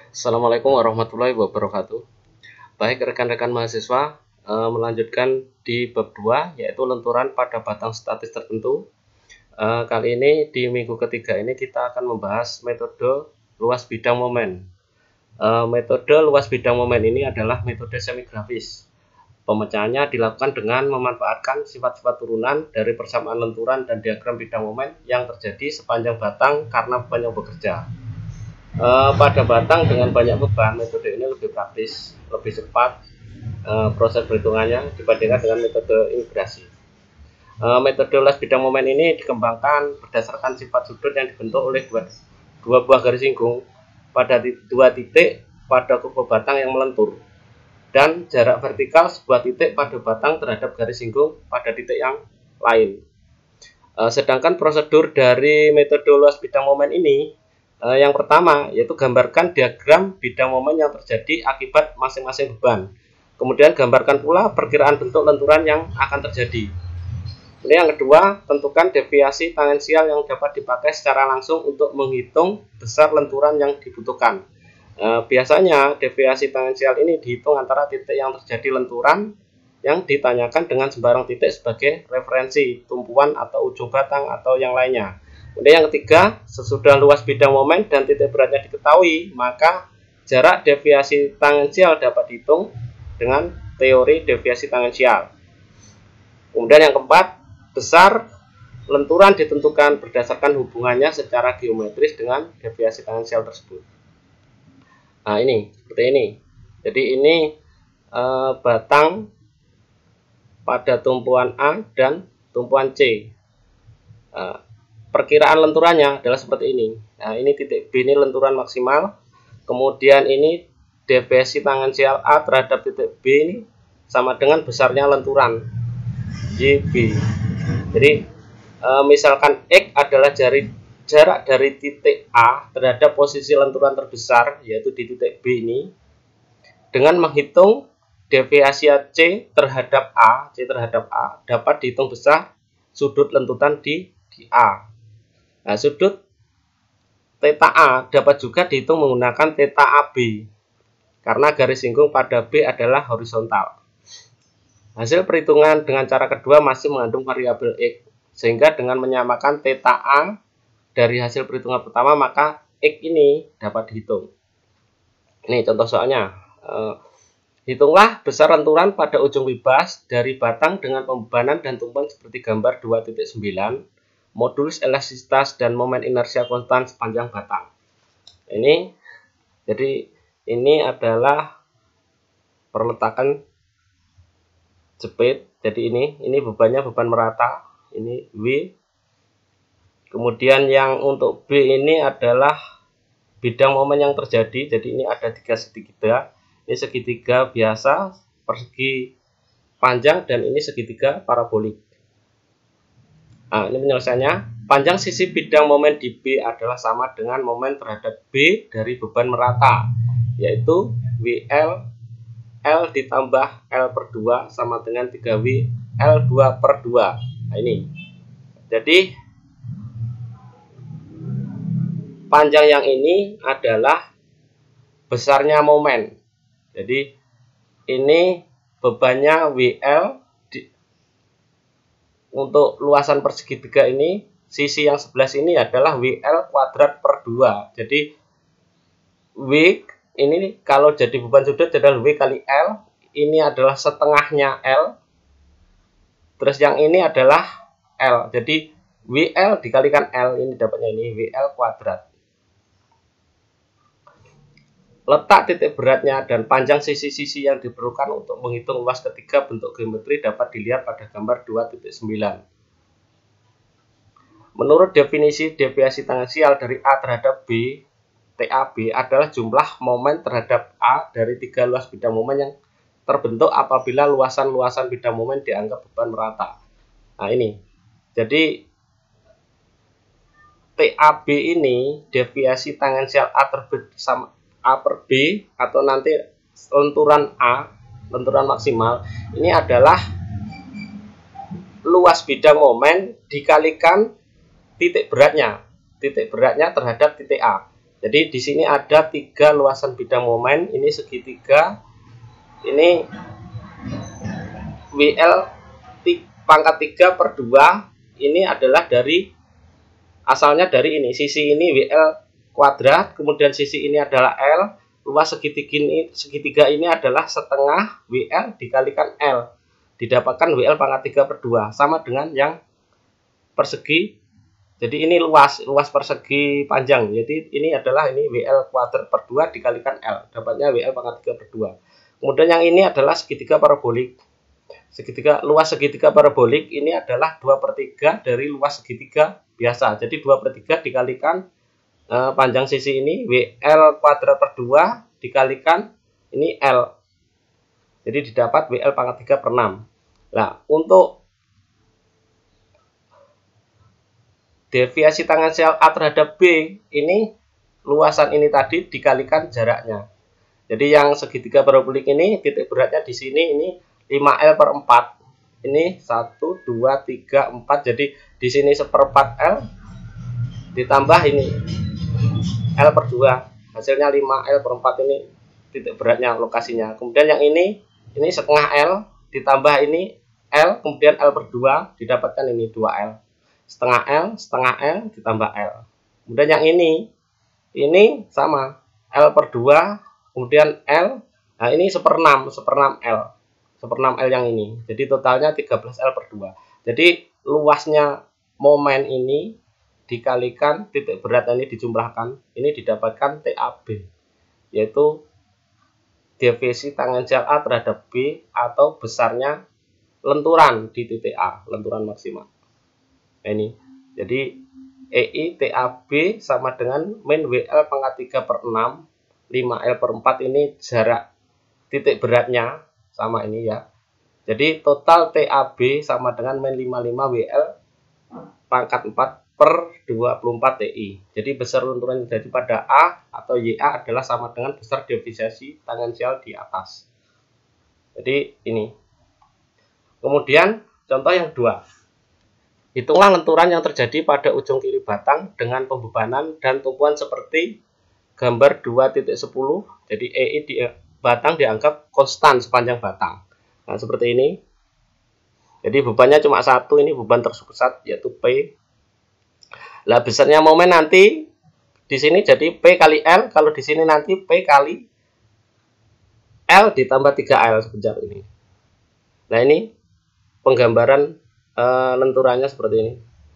Assalamualaikum warahmatullahi wabarakatuh. Baik rekan-rekan mahasiswa, melanjutkan di bab 2 yaitu lenturan pada batang statis tertentu. Kali ini di minggu ketiga ini kita akan membahas metode luas bidang momen. Metode luas bidang momen ini adalah metode semigrafis. Pemecahannya dilakukan dengan memanfaatkan sifat-sifat turunan dari persamaan lenturan dan diagram bidang momen yang terjadi sepanjang batang karena beban yang bekerja. Pada batang dengan banyak beban, metode ini lebih praktis, lebih cepat proses perhitungannya dibandingkan dengan metode integrasi. Metode luas bidang momen ini dikembangkan berdasarkan sifat sudut yang dibentuk oleh dua buah garis singgung pada dua titik pada kurva batang yang melentur dan jarak vertikal sebuah titik pada batang terhadap garis singgung pada titik yang lain. Sedangkan prosedur dari metode luas bidang momen ini yang pertama yaitu gambarkan diagram bidang momen yang terjadi akibat masing-masing beban. Kemudian gambarkan pula perkiraan bentuk lenturan yang akan terjadi. Kemudian yang kedua, tentukan deviasi tangensial yang dapat dipakai secara langsung untuk menghitung besar lenturan yang dibutuhkan. Biasanya deviasi tangensial ini dihitung antara titik yang terjadi lenturan yang ditanyakan dengan sembarang titik sebagai referensi, tumpuan atau ujung batang atau yang lainnya. Kemudian yang ketiga, sesudah luas bidang momen dan titik beratnya diketahui, maka jarak deviasi tangensial dapat dihitung dengan teori deviasi tangensial. Kemudian yang keempat, besar lenturan ditentukan berdasarkan hubungannya secara geometris dengan deviasi tangensial tersebut. Nah ini, seperti ini. Jadi ini batang pada tumpuan A dan tumpuan C. Perkiraan lenturannya adalah seperti ini. Nah ini titik B ini lenturan maksimal. Kemudian ini deviasi tangensial A terhadap titik B ini sama dengan besarnya lenturan YB. Jadi misalkan X adalah jarak dari titik A terhadap posisi lenturan terbesar yaitu di titik B ini dengan menghitung deviasi C terhadap A dapat dihitung besar sudut lentutan di A. Nah, sudut theta A dapat juga dihitung menggunakan theta AB karena garis singgung pada B adalah horizontal. Hasil perhitungan dengan cara kedua masih mengandung variabel X, sehingga dengan menyamakan theta A dari hasil perhitungan pertama, maka X ini dapat dihitung. Ini contoh soalnya. Hitunglah besar lenturan pada ujung bebas dari batang dengan pembebanan dan tumpuan seperti gambar 2.9, modulus elastisitas dan momen inersia konstan sepanjang batang. Jadi ini adalah perletakan jepit. Jadi ini bebannya beban merata, ini W. Kemudian yang untuk B ini adalah bidang momen yang terjadi. Jadi ini ada 3 segitiga. Ini segitiga biasa, persegi panjang, dan ini segitiga parabolik. Nah, ini penyelesaiannya. Panjang sisi bidang momen di B adalah sama dengan momen terhadap B dari beban merata, yaitu WL L ditambah L per 2 sama dengan 3W L2 per 2. Nah ini. Jadi panjang yang ini adalah besarnya momen. Jadi ini bebannya WL untuk luasan persegi 3 ini, sisi yang sebelah sini adalah WL kuadrat per 2. Jadi W ini kalau jadi beban sudut adalah W kali L, ini adalah setengahnya L, terus yang ini adalah L, jadi WL dikalikan L, ini dapatnya ini WL kuadrat. Letak titik beratnya dan panjang sisi-sisi yang diperlukan untuk menghitung luas ketiga bentuk geometri dapat dilihat pada gambar 2.9. Menurut definisi deviasi tangensial dari A terhadap B, TAB adalah jumlah momen terhadap A dari 3 luas bidang momen yang terbentuk apabila luasan-luasan bidang momen dianggap beban merata. Nah ini, jadi TAB ini deviasi tangensial A sama A per B atau nanti lenturan A, lenturan maksimal, ini adalah luas bidang momen dikalikan titik beratnya terhadap titik A. Jadi di sini ada 3 luasan bidang momen, ini segitiga, ini WL pangkat 3 per 2, ini adalah dari asalnya dari ini, sisi ini WL kuadrat, kemudian sisi ini adalah L, luas segitiga ini adalah setengah WL dikalikan L, didapatkan WL pangkat 3 per 2, sama dengan yang persegi. Jadi ini luas persegi panjang, jadi ini adalah ini WL kuadrat per 2 dikalikan L, dapatnya WL pangkat 3 per 2. Kemudian yang ini adalah segitiga parabolik. Luas segitiga parabolik ini adalah 2/3 dari luas segitiga biasa. Jadi 2/3 dikalikan panjang sisi ini WL kuadrat per 2 dikalikan ini L. Jadi didapat WL pangkat 3 per 6. Nah, untuk deviasi tangensial A terhadap B, ini luasan ini tadi dikalikan jaraknya. Jadi yang segitiga parabolik ini titik beratnya di sini ini 5L per 4. Ini 1, 2, 3, 4. Jadi di sini 1/4 L ditambah ini L per 2. Hasilnya 5L per 4, ini titik beratnya, lokasinya. Kemudian yang ini setengah L ditambah ini L, kemudian L per 2, didapatkan ini 2L. Setengah L ditambah L. Kemudian yang ini sama L per 2, kemudian L. Nah, ini 1/6 L. 1/6 L yang ini. Jadi totalnya 13 L per 2. Jadi luasnya momen ini dikalikan titik berat ini dijumlahkan, ini didapatkan TAB, yaitu deviasi tangensial A terhadap B atau besarnya lenturan di titik A, lenturan maksimal. Ini jadi EI TAB sama dengan min WL pangkat 3 per 6, 5L per 4, ini jarak titik beratnya sama ini ya. Jadi total TAB sama dengan min 55 WL pangkat 4 per 24 TI. Jadi besar lenturan yang terjadi pada A atau YA adalah sama dengan besar deviasi tangensial di atas. Jadi ini. Kemudian contoh yang 2. Hitunglah lenturan yang terjadi pada ujung kiri batang dengan pembebanan dan tumpuan seperti gambar 2.10. Jadi EI di batang dianggap konstan sepanjang batang. Nah, seperti ini. Jadi bebannya cuma 1, ini beban terpusat yaitu P. Lah besarnya momen nanti di sini jadi P kali L, kalau di sini nanti P kali L ditambah 3L sekejap ini. Nah, ini penggambaran lenturannya seperti ini.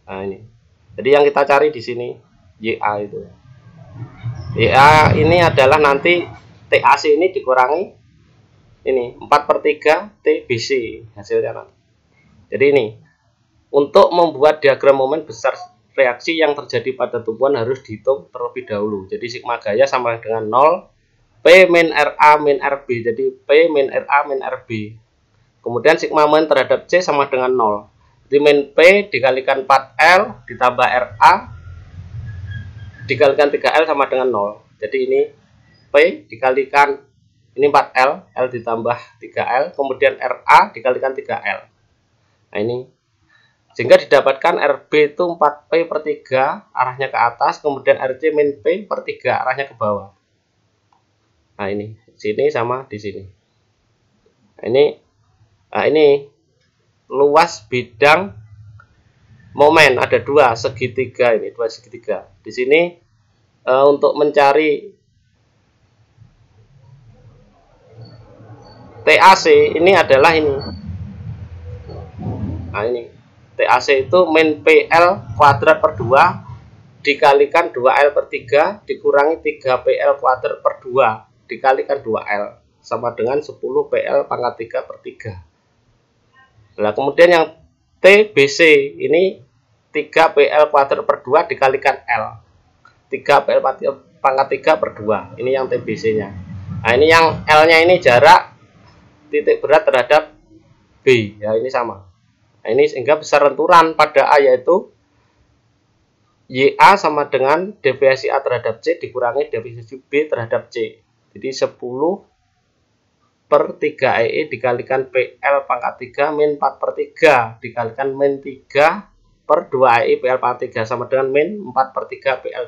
Nah, ini. Jadi yang kita cari di sini YA itu. YA ini adalah nanti TAC ini dikurangi ini 4/3 TBC hasilnya nanti. Jadi ini untuk membuat diagram momen besar reaksi yang terjadi pada tumpuan harus dihitung terlebih dahulu. Jadi sigma gaya sama dengan 0, P min RA min RB. Jadi P min RA min RB. Kemudian sigma momen terhadap C sama dengan 0. Jadi min P dikalikan 4L ditambah RA dikalikan 3L sama dengan 0. Jadi ini P dikalikan ini 4L, L ditambah 3L, kemudian RA dikalikan 3L. Nah, ini sehingga didapatkan RB itu 4P per 3 arahnya ke atas, kemudian RC min P per 3 arahnya ke bawah. Nah, ini sini sama di sini. Nah, ini luas bidang momen ada 2 segitiga, ini 2 segitiga. Di sini untuk mencari TAC ini adalah ini. Nah, ini TAC itu min PL kuadrat per 2 dikalikan 2L per 3 dikurangi 3PL kuadrat per 2 dikalikan 2L sama dengan 10 PL pangkat 3 per 3. Nah, kemudian yang TBC ini 3PL kuadrat per 2 dikalikan L, 3PL pangkat 3 per 2. Ini yang TBC nya. Nah, ini yang L nya ini jarak titik berat terhadap B ya, ini sama. Nah, ini sehingga besar lenturan pada A yaitu YA sama dengan deviasi A terhadap C dikurangi deviasi B terhadap C. Jadi 10 per 3 EE dikalikan PL pangkat 3 min 4 per 3 dikalikan min 3 per 2 EE PL pangkat 3 sama dengan min 4 per 3 PL